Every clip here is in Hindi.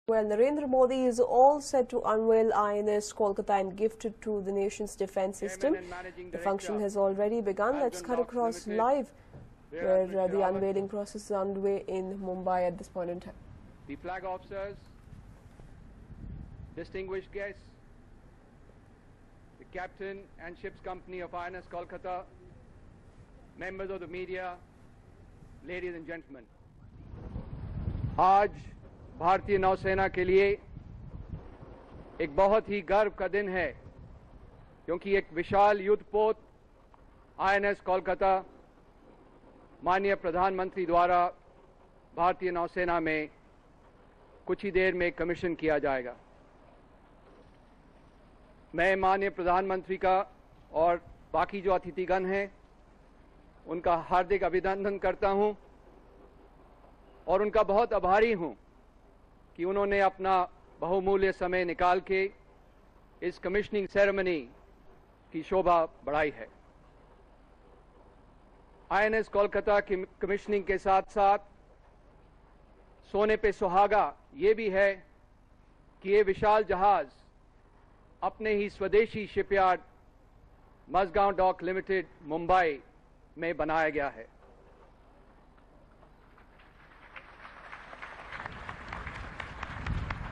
Well, Narendra Modi is all set to unveil INS Kolkata and gift it to the nation's defence system. The function has already begun. Let's cut across live where the unveiling process is underway in Mumbai at this point in time. The flag officers, distinguished guests, the captain and ship's company of INS Kolkata, members of the media, ladies and gentlemen. आज भारतीय नौसेना के लिए एक बहुत ही गर्व का दिन है, क्योंकि एक विशाल युद्धपोत आईएनएस कोलकाता माननीय प्रधानमंत्री द्वारा भारतीय नौसेना में कुछ ही देर में कमीशन किया जाएगा। मैं माननीय प्रधानमंत्री का और बाकी जो अतिथिगण हैं उनका हार्दिक अभिनंदन करता हूं और उनका बहुत आभारी हूं कि उन्होंने अपना बहुमूल्य समय निकाल के इस कमिश्निंग सेरेमनी की शोभा बढ़ाई है। आईएनएस कोलकाता की कमिश्निंग के साथ साथ सोने पे सुहागा ये भी है कि ये विशाल जहाज अपने ही स्वदेशी shipyard Mazagon dock limited Mumbai में बनाया गया है।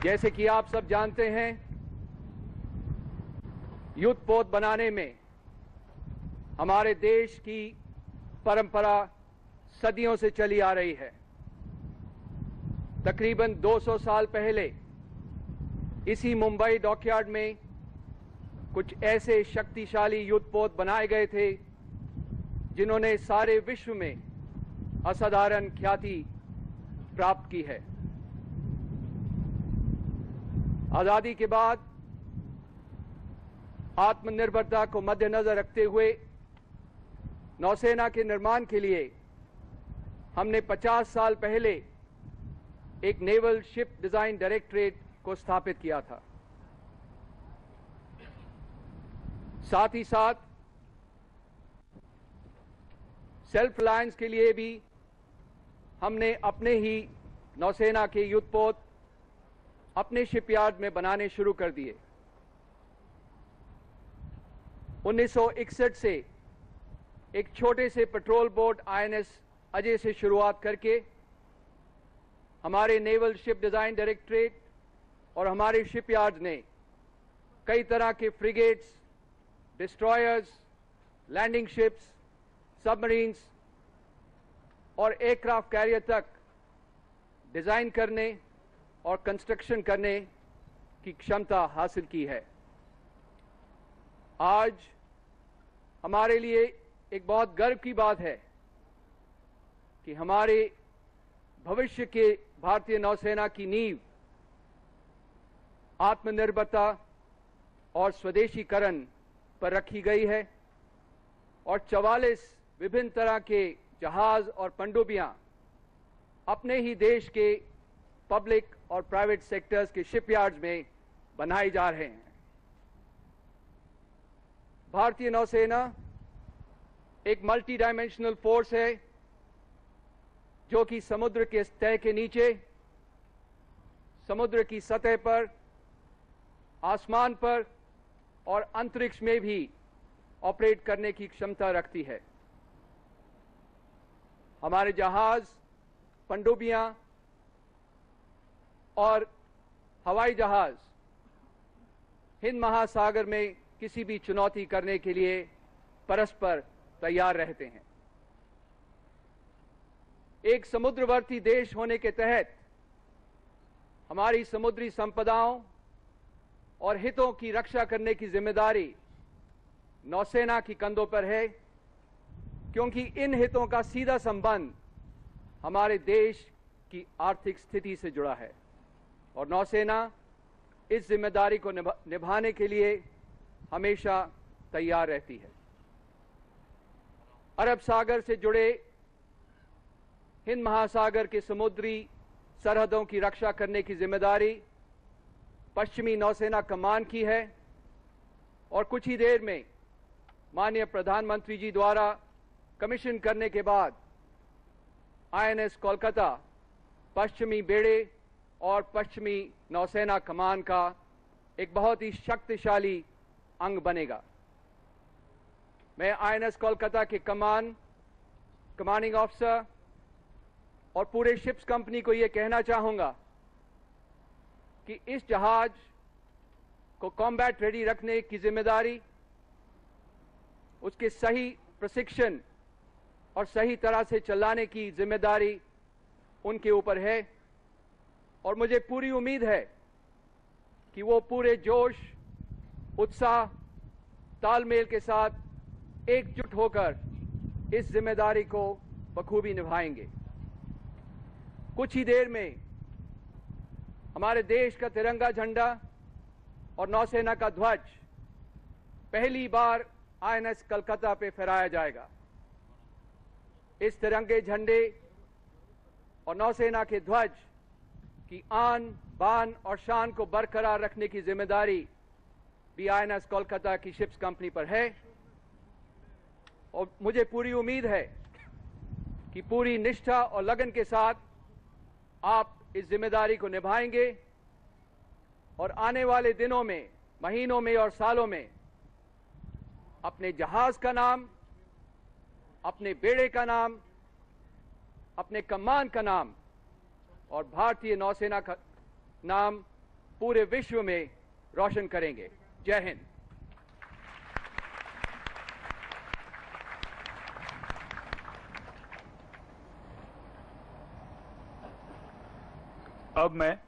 जैसे कि आप सब जानते हैं, युद्धपोत बनाने में हमारे देश की परंपरा सदियों से चली आ रही है। तकरीबन 200 साल पहले इसी मुंबई डॉकयार्ड में कुछ ऐसे शक्तिशाली युद्धपोत बनाए गए थे जिन्होंने सारे विश्व में असाधारण ख्याति प्राप्त की है। आजादी के बाद आत्मनिर्भरता को मद्देनजर रखते हुए नौसेना के निर्माण के लिए हमने 50 साल पहले एक नेवल शिप डिजाइन डायरेक्टरेट को स्थापित किया था। साथ ही साथ सेल्फ रिलायंस के लिए भी हमने अपने ही नौसेना के युद्धपोत अपने शिपयार्ड में बनाने शुरू कर दिए। 1961 से एक छोटे से पेट्रोल बोट आईएनएस अजय से शुरुआत करके हमारे नेवल शिप डिजाइन डायरेक्टरेट और हमारे शिपयार्ड ने कई तरह के frigates, destroyers, landing ships, submarines और एयरक्राफ्ट कैरियर तक डिजाइन करने और कंस्ट्रक्शन करने की क्षमता हासिल की है। आज हमारे लिए एक बहुत गर्व की बात है कि हमारे भविष्य के भारतीय नौसेना की नींव आत्मनिर्भरता और स्वदेशीकरण पर रखी गई है और 44 विभिन्न तरह के जहाज और पनडुब्बियां अपने ही देश के पब्लिक और प्राइवेट सेक्टर्स के शिपयार्ड्स में बनाए जा रहे हैं। भारतीय नौसेना एक मल्टी डायमेंशनल फोर्स है जो कि समुद्र के तह के नीचे, समुद्र की सतह पर, आसमान पर और अंतरिक्ष में भी ऑपरेट करने की क्षमता रखती है। हमारे जहाज, पनडुब्बियां और हवाई जहाज हिंद महासागर में किसी भी चुनौती करने के लिए परस्पर तैयार रहते हैं। एक समुद्रवर्ती देश होने के तहत हमारी समुद्री संपदाओं और हितों की रक्षा करने की जिम्मेदारी नौसेना की कंधों पर है, क्योंकि इन हितों का सीधा संबंध हमारे देश की आर्थिक स्थिति से जुड़ा है और नौसेना इस जिम्मेदारी को निभाने के लिए हमेशा तैयार रहती है। अरब सागर से जुड़े हिंद महासागर के समुद्री सरहदों की रक्षा करने की जिम्मेदारी पश्चिमी नौसेना कमान की है और कुछ ही देर में माननीय प्रधानमंत्री जी द्वारा कमीशन करने के बाद आईएनएस कोलकाता पश्चिमी बेड़े और पश्चिमी नौसेना कमान का एक बहुत ही शक्तिशाली अंग बनेगा। मैं आईएनएस कोलकाता के कमांडिंग ऑफिसर और पूरे शिप्स कंपनी को यह कहना चाहूंगा कि इस जहाज को कॉम्बैट रेडी रखने की जिम्मेदारी, उसके सही प्रशिक्षण और सही तरह से चलाने की जिम्मेदारी उनके ऊपर है। और मुझे पूरी उम्मीद है कि वो पूरे जोश, उत्साह, तालमेल के साथ एकजुट होकर इस जिम्मेदारी को बखूबी निभाएंगे। कुछ ही देर में हमारे देश का तिरंगा झंडा और नौसेना का ध्वज पहली बार आईएनएस कलकत्ता पे फहराया जाएगा। इस तिरंगे झंडे और नौसेना के ध्वज की आन, बान और शान को बरकरार रखने की जिम्मेदारी भी आईएनएस कोलकाता की शिप्स कंपनी पर है। और मुझे पूरी उम्मीद है कि पूरी निष्ठा और लगन के साथ आप इस जिम्मेदारी को निभाएंगे और आने वाले दिनों में, महीनों में और सालों में अपने जहाज का नाम, अपने बेड़े का नाम, अपने कमान का नाम और भारतीय नौसेना का नाम पूरे विश्व में रोशन करेंगे। जय हिंद। अब मैं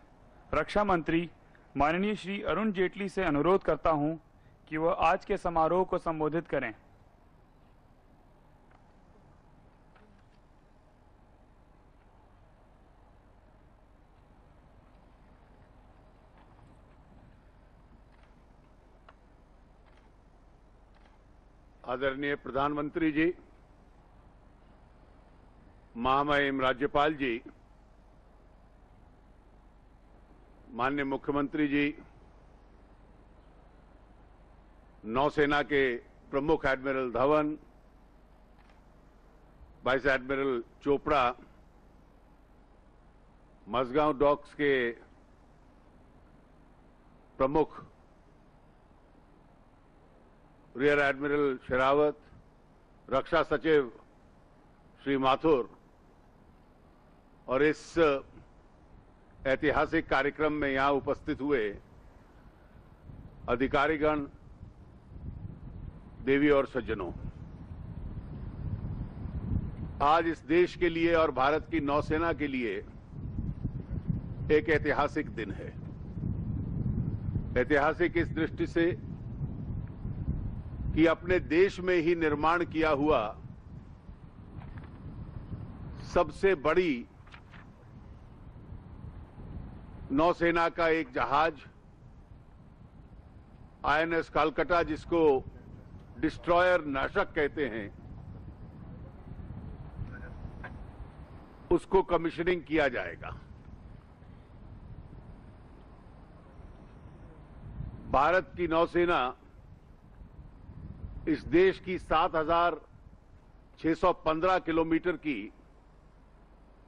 रक्षा मंत्री माननीय श्री अरुण जेटली से अनुरोध करता हूं कि वह आज के समारोह को संबोधित करें। आदरणीय प्रधानमंत्री जी, महामहिम राज्यपाल जी, माननीय मुख्यमंत्री जी, नौसेना के प्रमुख admiral Dhawan, vice admiral Chopra, Mazagon docks के प्रमुख रियर एडमिरल शेरावत, रक्षा सचिव श्री माथुर और इस ऐतिहासिक कार्यक्रम में यहां उपस्थित हुए अधिकारीगण, देवी और सज्जनों, आज इस देश के लिए और भारत की नौसेना के लिए एक ऐतिहासिक दिन है। ऐतिहासिक इस दृष्टि से कि अपने देश में ही निर्माण किया हुआ सबसे बड़ी नौसेना का एक जहाज आईएनएस कलकत्ता, जिसको डिस्ट्रॉयर नाशक कहते हैं, उसको कमीशनिंग किया जाएगा। भारत की नौसेना इस देश की 7,615 किलोमीटर की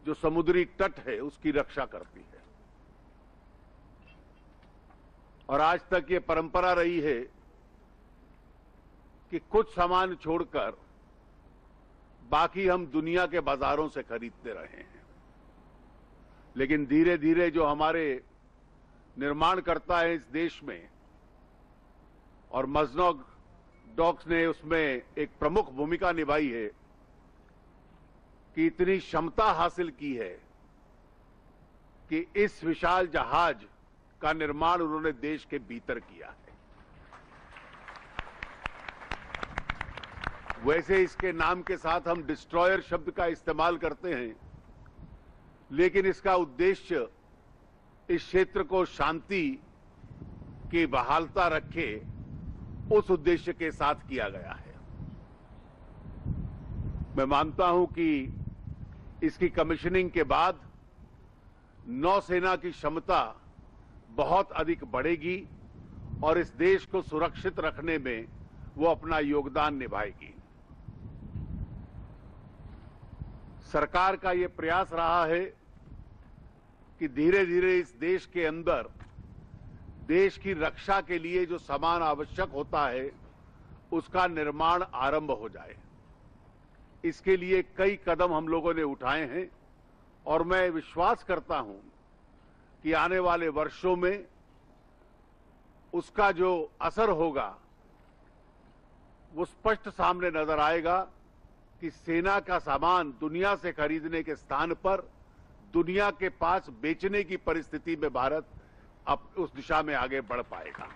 जो समुद्री तट है उसकी रक्षा करती है। और आज तक ये परंपरा रही है कि कुछ सामान छोड़कर बाकी हम दुनिया के बाजारों से खरीदते रहे हैं। लेकिन धीरे धीरे जो हमारे निर्माणकर्ता है इस देश में, और मझगांव डॉक्स ने उसमें एक प्रमुख भूमिका निभाई है कि इतनी क्षमता हासिल की है कि इस विशाल जहाज का निर्माण उन्होंने देश के भीतर किया है। वैसे इसके नाम के साथ हम डिस्ट्रॉयर शब्द का इस्तेमाल करते हैं, लेकिन इसका उद्देश्य इस क्षेत्र को शांति की बहालता रखे, उस उद्देश्य के साथ किया गया है। मैं मानता हूं कि इसकी कमीशनिंग के बाद नौसेना की क्षमता बहुत अधिक बढ़ेगी और इस देश को सुरक्षित रखने में वो अपना योगदान निभाएगी। सरकार का ये प्रयास रहा है कि धीरे धीरे इस देश के अंदर देश की रक्षा के लिए जो सामान आवश्यक होता है उसका निर्माण आरंभ हो जाए। इसके लिए कई कदम हम लोगों ने उठाए हैं और मैं विश्वास करता हूं कि आने वाले वर्षों में उसका जो असर होगा वो स्पष्ट सामने नजर आएगा कि सेना का सामान दुनिया से खरीदने के स्थान पर दुनिया के पास बेचने की परिस्थिति में भारत अब उस दिशा में आगे बढ़ पाएगा।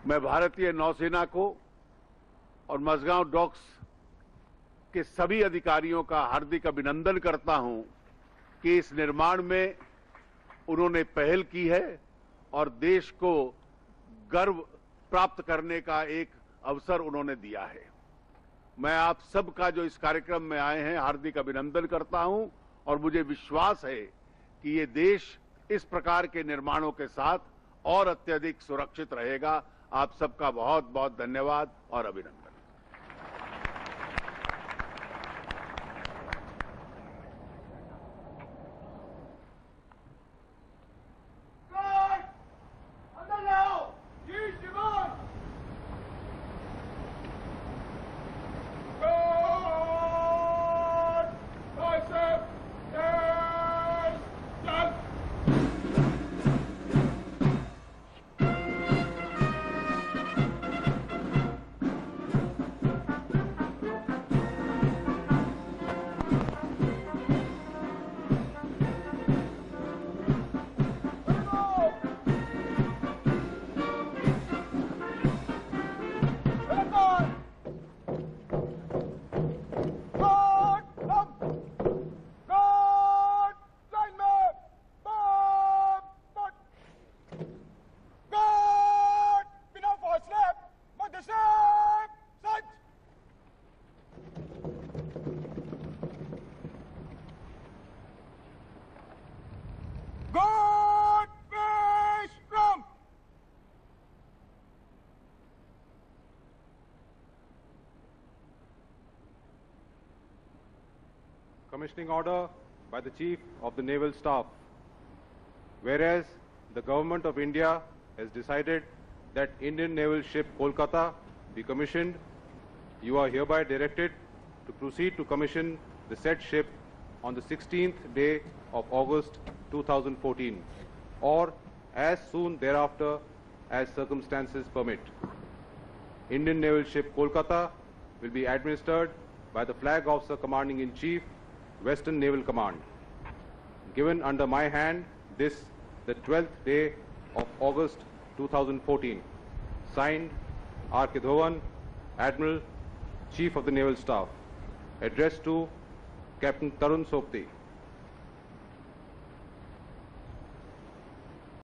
मैं भारतीय नौसेना को और मझगांव डॉक्स के सभी अधिकारियों का हार्दिक अभिनंदन करता हूं कि इस निर्माण में उन्होंने पहल की है और देश को गर्व प्राप्त करने का एक अवसर उन्होंने दिया है। मैं आप सबका जो इस कार्यक्रम में आए हैं हार्दिक अभिनंदन करता हूं और मुझे विश्वास है कि ये देश इस प्रकार के निर्माणों के साथ और अत्यधिक सुरक्षित रहेगा। आप सबका बहुत बहुत धन्यवाद और अभिनंदन। Commissioning order by the Chief of the Naval Staff. Whereas the Government of India has decided that Indian naval ship Kolkata be commissioned, you are hereby directed to proceed to commission the said ship on the 16th day of August 2014 or as soon thereafter as circumstances permit. Indian naval ship Kolkata will be administered by the Flag Officer Commanding in Chief, Western Naval Command. Given under my hand this, the 12th day of August 2014. Signed, R.K. Dhawan, Admiral, Chief of the Naval Staff. Addressed to Captain Tarun Sopti.